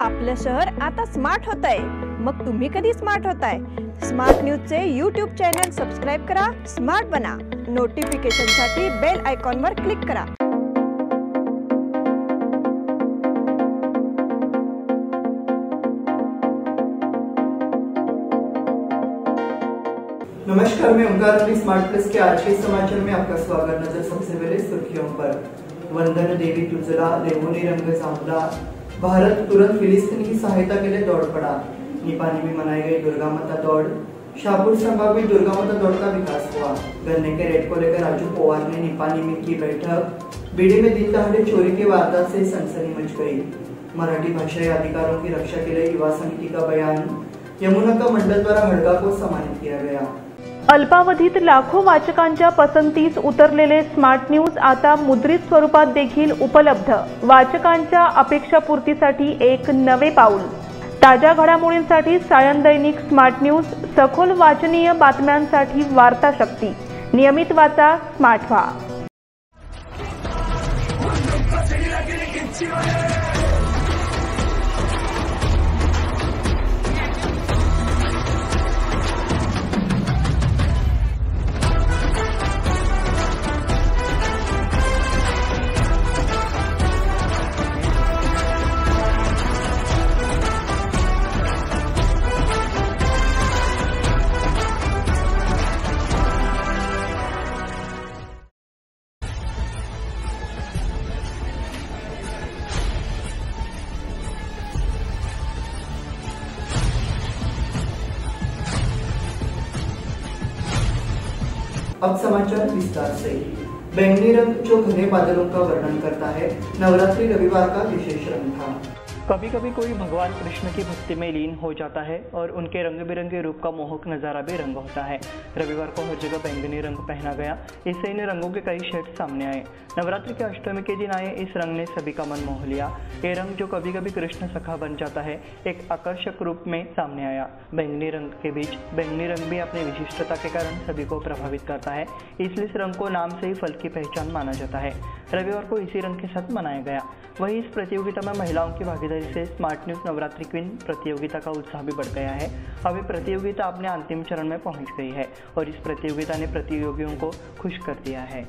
आपलं शहर आता स्मार्ट होत आहे। मग तुम्ही कधी स्मार्ट होताय? स्मार्ट न्यूजचे यूट्यूब चॅनल सबस्क्राइब करा, स्मार्ट बना। नोटिफिकेशनसाठी बेल आयकॉनवर क्लिक करा। नमस्कार, मैं ओंकार अली स्मार्ट प्लस के आज के समाचार में आपका स्वागत। नजर सबसे पहले सुर्खियों पर। वंदन देवी तुझला लेवोनी रंग सामला, भारत तुरंत फिलिस्तीन की सहायता के लिए दौड़ पड़ा। निपानी में मनाई गई दुर्गा माता दौड़। शाहपुर संभाग में दुर्गा माता दौड़ का विकास हुआ। गन्ने के रेट को लेकर राजू पवार ने निपानी में की बैठक। बीड़ी में दिन दहाड़े चोरी के वारदात से सनसनी मच गई। मराठी भाषा अधिकारों की रक्षा के लिए युवा समिति का बयान। यमुना का मंडल द्वारा हड़गा को सम्मानित किया गया। अल्पावधीत लाखो वाचकांच्या पसंतीस उतरलेले स्मार्ट न्यूज आता मुद्रित स्वरूपात देखील उपलब्ध। वाचकांच्या अपेक्षापूर्तीसाठी एक नवे पाऊल। ताज्या घडामोडींसाठी सायन दैनिक स्मार्ट न्यूज, सखोल वाचनीय बातम्यांसाठी वार्ता शक्ती। नियमित वाचा, स्मार्ट व्हा। अब समाचार विस्तार से। बैंगनी रंग जो घने बादलों का वर्णन करता है, नवरात्रि रविवार का विशेष रंग था। कभी कभी कोई भगवान कृष्ण की भक्ति में लीन हो जाता है और उनके रंग बिरंगे रूप का मोहक नज़ारा भी रंग होता है। रविवार को हर जगह बैंगनी रंग पहना गया। इससे इन रंगों के कई शेड सामने आए। नवरात्रि के अष्टमी के दिन आए इस रंग ने सभी का मन मोह लिया। ये रंग जो कभी कभी कृष्ण सखा बन जाता है, एक आकर्षक रूप में सामने आया। बैंगनी रंग के बीच बैंगनी रंग भी अपनी विशिष्टता के कारण सभी को प्रभावित करता है, इसलिए इस रंग को नाम से ही फल की पहचान माना जाता है। रविवार को इसी रंग के साथ मनाया गया। वहीं इस प्रतियोगिता में महिलाओं की भागीदारी से स्मार्ट न्यूज नवरात्रि क्वीन प्रतियोगिता का उत्साह भी बढ़ गया है। अभी प्रतियोगिता अपने अंतिम चरण में पहुंच गई है और इस प्रतियोगिता ने प्रतियोगियों को खुश कर दिया है।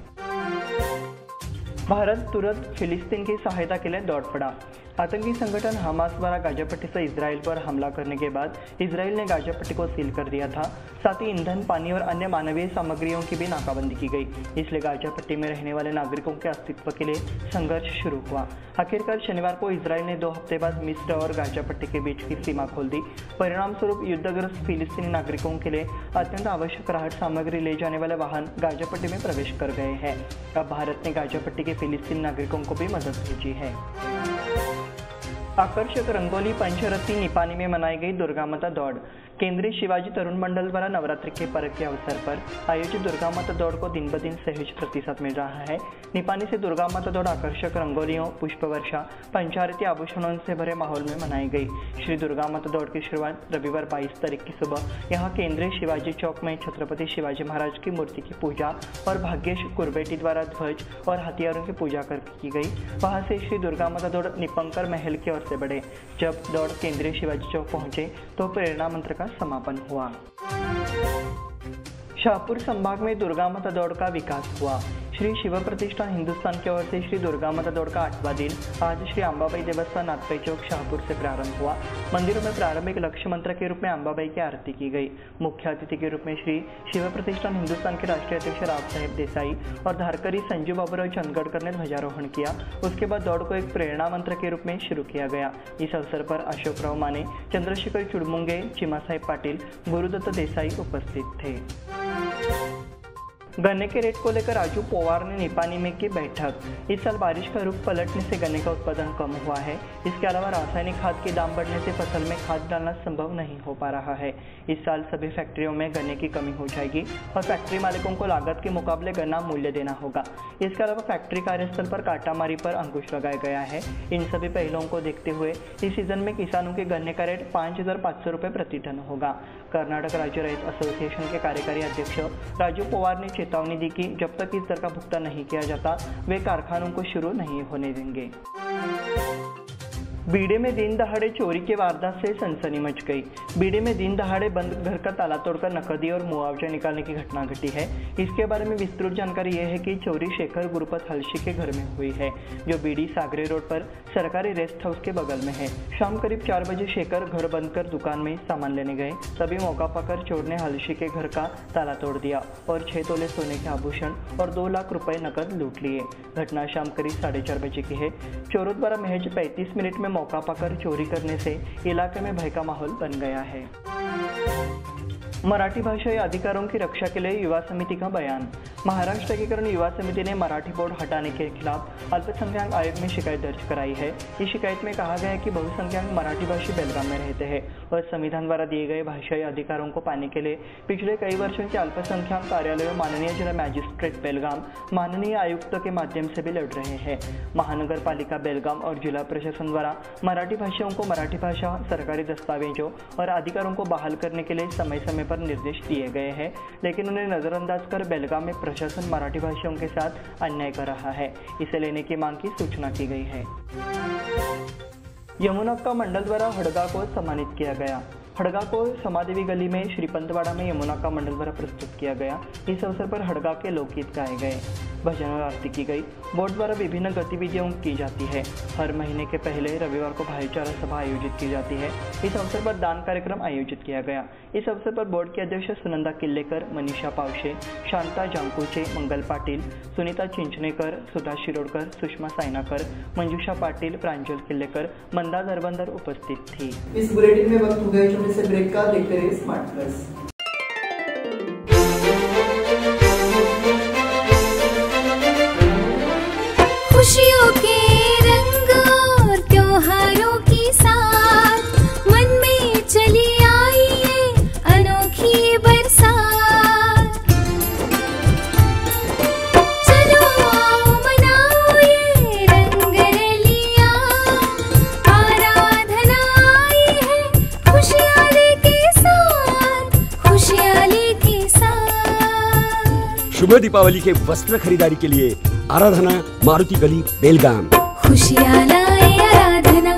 भारत तुरंत फिलिस्तीन की सहायता के लिए दौड़ पड़ा। आतंकी संगठन हमास द्वारा गाजा पट्टी से इजराइल पर हमला करने के बाद इजराइल ने गाजा पट्टी को सील कर दिया था। साथ ही ईंधन, पानी और अन्य मानवीय सामग्रियों की भी नाकाबंदी की गई। इसलिए गाजा पट्टी में रहने वाले नागरिकों के अस्तित्व के लिए संघर्ष शुरू हुआ। आखिरकार शनिवार को इजराइल ने 2 हफ्ते बाद मिस्र और गाजा पट्टी के बीच की सीमा खोल दी। परिणाम स्वरूप युद्धग्रस्त फिलिस्तीनी नागरिकों के लिए अत्यंत आवश्यक राहत सामग्री ले जाने वाले वाहन गाजा पट्टी में प्रवेश कर गए हैं। अब भारत ने गाजा पट्टी के फिलिस्तीनी नागरिकों को भी मदद भेजी है। आकर्षक रंगोली पंचरथी निपानी में मनाई गई दुर्गा माता दौड़। केंद्रीय शिवाजी तरुण मंडल द्वारा नवरात्रि के पर्व के अवसर पर आयोजित दुर्गा माता दौड़ को दिन ब दिन सहज प्रतिसाद मिल रहा है। निपानी से दुर्गा माता दौड़ आकर्षक रंगोलियों, पुष्प वर्षा, पंचारती आभूषणों से भरे माहौल में मनाई गई। श्री दुर्गा माता दौड़ की शुरुआत रविवार 22 तारीख की सुबह यहाँ केंद्रीय शिवाजी चौक में छत्रपति शिवाजी महाराज की मूर्ति की पूजा और भाग्येश कुरबेटी द्वारा ध्वज और हथियारों की पूजा करके की गई। वहां से श्री दुर्गा माता दौड़ निपंकर महल की ओर से बढ़े। जब दौड़ केंद्रीय शिवाजी चौक पहुंचे तो प्रेरणा मंत्र का समापन हुआ। शाहपुर संभाग में दुर्गा माता दौड़ का विकास हुआ। श्री शिव प्रतिष्ठान हिंदुस्तान की ओर से श्री दुर्गा माता दौड़ का 8वां दिन आज श्री अंबाबाई देवस्थान नाथपाई चौक शाहपुर से प्रारंभ हुआ। मंदिरों में प्रारंभिक लक्ष्य मंत्र के रूप में अंबाबाई की आरती की गई। मुख्य अतिथि के रूप में श्री शिव प्रतिष्ठान हिंदुस्तान के राष्ट्रीय अध्यक्ष राव साहेब देसाई और धारकरी संजू बाबूराव चंदगढ़कर ने ध्वजारोहण किया। उसके बाद दौड़ को एक प्रेरणा मंत्र के रूप में शुरू किया गया। इस अवसर पर अशोकराव माने, चंद्रशेखर चुड़मुंगे, चिमासाहेब पाटिल, गुरुदत्त देसाई उपस्थित थे। गन्ने के रेट को लेकर राजू पवार ने निपानी में की बैठक। इस साल बारिश का रुख पलटने से गन्ने का उत्पादन कम हुआ है। इसके अलावा रासायनिक खाद के दाम बढ़ने से फसल में खाद डालना संभव नहीं हो पा रहा है। इस साल सभी फैक्ट्रियों में गन्ने की कमी हो जाएगी और फैक्ट्री मालिकों को लागत के मुकाबले गन्ना मूल्य देना होगा। इसके अलावा फैक्ट्री कार्यस्थल पर काटामारी पर अंकुश लगाया गया है। इन सभी पहलुओं को देखते हुए इस सीजन में किसानों के गन्ने का रेट 5,500 रुपये प्रति टन होगा। कर्नाटक राज्य रैत एसोसिएशन के कार्यकारी अध्यक्ष राजू पवार ने चेतावनी दी कि जब तक इस दर का भुगतान नहीं किया जाता वे कारखानों को शुरू नहीं होने देंगे। बीडे में दिन दहाड़े चोरी के वारदात से सनसनी मच गई। बीडे में दिन दहाड़े बंद घर का ताला तोड़कर नकदी और मुआवजा निकालने की घटना घटी है। इसके बारे में विस्तृत जानकारी यह है कि चोरी शेखर गुरुपत हलशी के घर में हुई है, जो बीडी सागरे रोड पर सरकारी रेस्ट हाउस के बगल में है। शाम करीब 4 बजे शेखर घर बंद कर दुकान में सामान लेने गए, तभी मौका पाकर चोर ने हलशी के घर का ताला तोड़ दिया और 6 तोले सोने के आभूषण और 2 लाख रुपए नकद लूट लिए। घटना शाम करीब 4:30 बजे की है। चोरों द्वारा महज 35 मिनट में मौका पाकर चोरी करने से इलाके में भय का माहौल बन गया है। मराठी भाषा या अधिकारों की रक्षा के लिए युवा समिति का बयान। महाराष्ट्र एकीकरण युवा समिति ने मराठी बोर्ड हटाने के खिलाफ अल्पसंख्यक आयोग में शिकायत दर्ज कराई है। इस शिकायत में कहा गया है कि बहुसंख्यक मराठी भाषी बेलगाम में रहते हैं और संविधान द्वारा दिए गए भाषाई अधिकारों को पाने के लिए पिछले कई वर्षों से अल्पसंख्यक कार्यालयों माननीय जिला मैजिस्ट्रेट बेलगाम, माननीय आयुक्त के माध्यम से भी लड़ रहे हैं। महानगर पालिका बेलगाम और जिला प्रशासन द्वारा मराठी भाषियों को मराठी भाषा, सरकारी दस्तावेजों और अधिकारों को बहाल करने के लिए समय समय पर निर्देश दिए गए हैं, लेकिन उन्हें नजरअंदाज कर बेलगाम में प्रशासन मराठी भाषियों के साथ अन्याय कर रहा है। इसे लेने की मांग की सूचना की गई है। यमुनाक्का मंडल द्वारा हड़गा को सम्मानित किया गया। हड़गा को समादेवी गली में श्रीपंतवाड़ा में यमुनाक्का मंडल द्वारा प्रस्तुत किया गया। इस अवसर पर हड़गा के लोकगीत गाए गए, भजन और आरती की गई। बोर्ड द्वारा विभिन्न गतिविधियां की जाती है। हर महीने के पहले रविवार को भाईचारा सभा आयोजित की जाती है। इस अवसर पर दान कार्यक्रम आयोजित किया गया। इस अवसर पर बोर्ड के अध्यक्ष सुनंदा किल्लेकर, मनीषा पावशे, शांता जांकुचे, मंगल पाटिल, सुनीता चिंचनेकर, सुधा शिरोडकर, सुषमा सायनाकर, मंजुषा पाटिल, प्रांजल किल्लेकर, मंदा दरबंदर उपस्थित थी। इस बुलेटिन में वक्त हो गया छोटे से ब्रेक का। देखते रहिए स्मार्ट प्लस। खुशियों के रंग और त्योहारों की साथ मन में चली आई है अनोखी बरसात। चलो आओ मनाओ ये रंग रलियां, आराधना आई है खुशियाँ लेके साथ, खुशियाँ लेके साथ। शुभ दीपावली के वस्त्र खरीदारी के लिए आराधना, मारुति गली, बेलगाम। खुशियाँ लाए आराधना।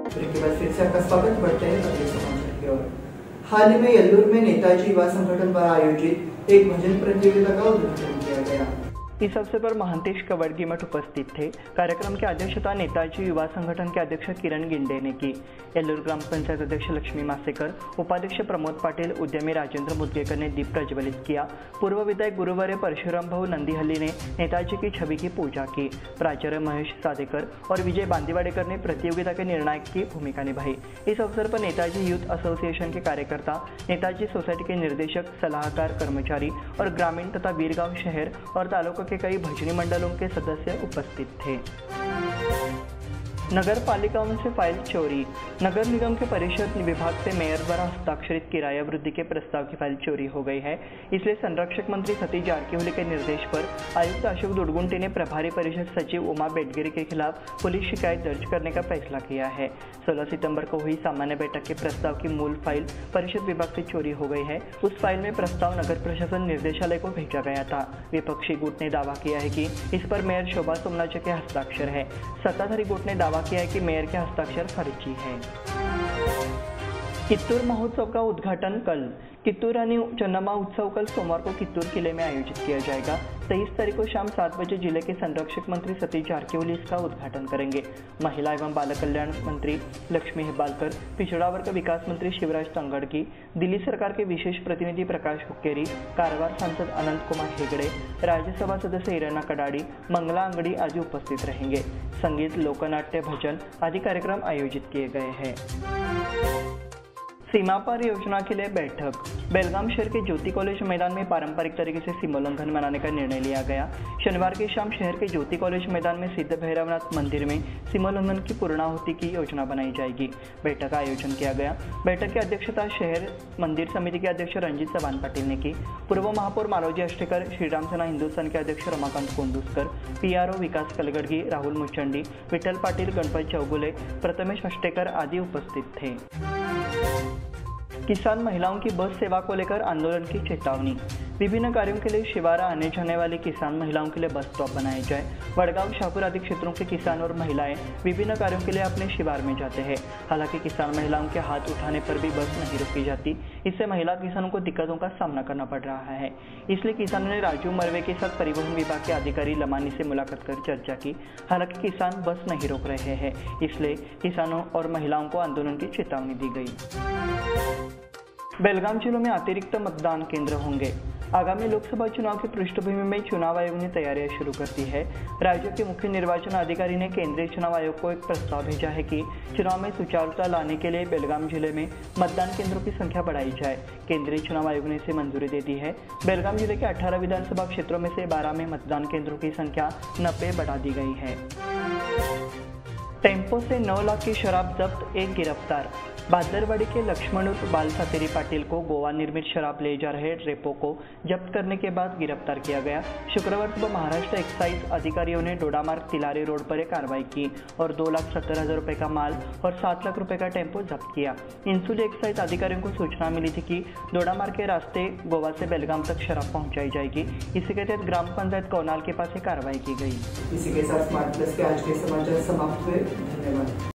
फिर से आपका स्वागत। बढ़ते हैं अगले समाचार की ओर। हाल ही में यल्लूर में नेताजी युवा संगठन द्वारा आयोजित एक भजन प्रतियोगिता का उद्घाटन किया गया। इस अवसर पर महंतेश कवड़गी मठ उपस्थित थे। कार्यक्रम की अध्यक्षता नेताजी युवा संगठन के अध्यक्ष किरण गिंडे ने की। येल्लूर ग्राम पंचायत अध्यक्ष लक्ष्मी मासेकर, उपाध्यक्ष प्रमोद पाटिल, उद्यमी राजेंद्र मुदगेकर ने दीप प्रज्वलित किया। पूर्व विधायक गुरुवर्य परशुराम भाऊ नंदीहल्ली ने नेताजी की छवि की पूजा की। प्राचार्य महेश सादेकर और विजय बांदीवाडेकर ने प्रतियोगिता के निर्णायक की भूमिका निभाई। इस अवसर पर नेताजी यूथ एसोसिएशन के कार्यकर्ता, नेताजी सोसाइटी के निर्देशक, सलाहकार, कर्मचारी और ग्रामीण तथा वीरगांव शहर और तालुका के कई भजनी मंडलों के सदस्य उपस्थित थे। नगर पालिकाओं से फाइल चोरी। नगर निगम के परिषद विभाग से मेयर द्वारा हस्ताक्षरित किराया वृद्धि के प्रस्ताव की फाइल चोरी हो गई है। इसलिए संरक्षक मंत्री सतीश जारकिहोली के निर्देश पर आयुक्त अशोक दुडगुंटे ने प्रभारी परिषद सचिव उमा बेटगिरी के खिलाफ पुलिस शिकायत दर्ज करने का फैसला किया है। 16 सितंबर को हुई सामान्य बैठक के प्रस्ताव की मूल फाइल परिषद विभाग से चोरी हो गई है। उस फाइल में प्रस्ताव नगर प्रशासन निर्देशालय को भेजा गया था। विपक्षी गुट ने दावा किया है कि इस पर मेयर शोभा सोमनाचे के हस्ताक्षर है। सत्ताधारी गुट ने दावा किया है कि मेयर के हस्ताक्षर फर्जी है। कित्तूर महोत्सव का उद्घाटन कल। कित्तूर आणि चन्नमा उत्सव कल सोमवार को कित्तूर किले में आयोजित किया जाएगा। 23 तारीख को शाम 7 बजे जिले के संरक्षक मंत्री सतीश जारकिहोली इसका उद्घाटन करेंगे। महिला एवं बाल कल्याण मंत्री लक्ष्मी हेब्बालकर, पिछड़ा वर्ग विकास मंत्री शिवराज तंगड़गी, दिल्ली सरकार के विशेष प्रतिनिधि प्रकाश हुक्केरी, कारवार सांसद अनंत कुमार हेगड़े, राज्यसभा सदस्य इराना कडाडी, मंगला अंगड़ी आदि उपस्थित रहेंगे। संगीत, लोकनाट्य, भजन आदि कार्यक्रम आयोजित किए गए हैं। सीमा पार योजना के लिए बैठक। बेलगाम शहर के ज्योति कॉलेज मैदान में पारंपरिक तरीके से सीमोल्लंघन मनाने का निर्णय लिया गया। शनिवार की शाम शहर के ज्योति कॉलेज मैदान में सिद्ध भैरवनाथ मंदिर में सीमोल्लंघन की पूर्णाहुति की योजना बनाई जाएगी। बैठक का आयोजन किया गया। बैठक की अध्यक्षता शहर मंदिर समिति के अध्यक्ष रंजीत चव्हाण पाटिल ने की। पूर्व महापौर मालोजी अष्टेकर, श्रीराम सेना हिंदुस्तान के अध्यक्ष रमाकांत कोंडुस्कर, PRO विकास कलगडगी, राहुल मुचंडी, विठ्ठल पाटिल, गणपत चौगुले, प्रथमेश अष्टेकर आदि उपस्थित थे। किसान महिलाओं की बस सेवा को लेकर आंदोलन की चेतावनी। विभिन्न कार्यों के लिए शिवारा आने जाने वाली किसान महिलाओं के लिए बस स्टॉप बनाए जाए। वडगांव, शाहपुर आदि क्षेत्रों के किसान और महिलाएं विभिन्न कार्यों के लिए अपने शिवार में जाते हैं। हालांकि किसान महिलाओं के हाथ उठाने पर भी बस नहीं रोकी जाती। इससे महिला किसानों को दिक्कतों का सामना करना पड़ रहा है। इसलिए किसानों ने राजू मरवे के साथ परिवहन विभाग के अधिकारी लमानी से मुलाकात कर चर्चा की। हालांकि किसान बस नहीं रोक रहे हैं, इसलिए किसानों और महिलाओं को आंदोलन की चेतावनी दी गई। बेलगाम जिलों में अतिरिक्त मतदान केंद्र होंगे। आगामी लोकसभा चुनाव की पृष्ठभूमि में चुनाव आयोग ने तैयारियां शुरू कर दी है। राज्य के मुख्य निर्वाचन अधिकारी ने केंद्रीय चुनाव आयोग को एक प्रस्ताव भेजा है कि चुनाव में सुचारुता लाने के लिए बेलगाम जिले में मतदान केंद्रों की संख्या बढ़ाई जाए। केंद्रीय चुनाव आयोग ने इसे मंजूरी दे दी है। बेलगाम जिले के 18 विधानसभा क्षेत्रों में से 12 में मतदान केंद्रों की संख्या 90 बढ़ा दी गई है। टेम्पो से 9 लाख की शराब जब्त, एक गिरफ्तार। बादरवाड़ी के लक्ष्मण उर्फ बाल सातेरी पाटिल को गोवा निर्मित शराब ले जा रहे ट्रेपो को जब्त करने के बाद गिरफ्तार किया गया। शुक्रवार सुबह महाराष्ट्र एक्साइज अधिकारियों ने डोडामार्ग तिलारी रोड पर एक कार्रवाई की और 2,70,000 रुपए का माल और 7 लाख रुपए का टेम्पो जब्त किया। इंसुली एक्साइज अधिकारियों को सूचना मिली थी कि डोडामार्ग के रास्ते गोवा से बेलगाम तक शराब पहुंचाई जाएगी। इसी के तहत ग्राम पंचायत कोनाल के पास एक कार्रवाई की गई। इसी के साथ स्मार्ट प्लस के आज के समाचार समाप्त हुए। धन्यवाद।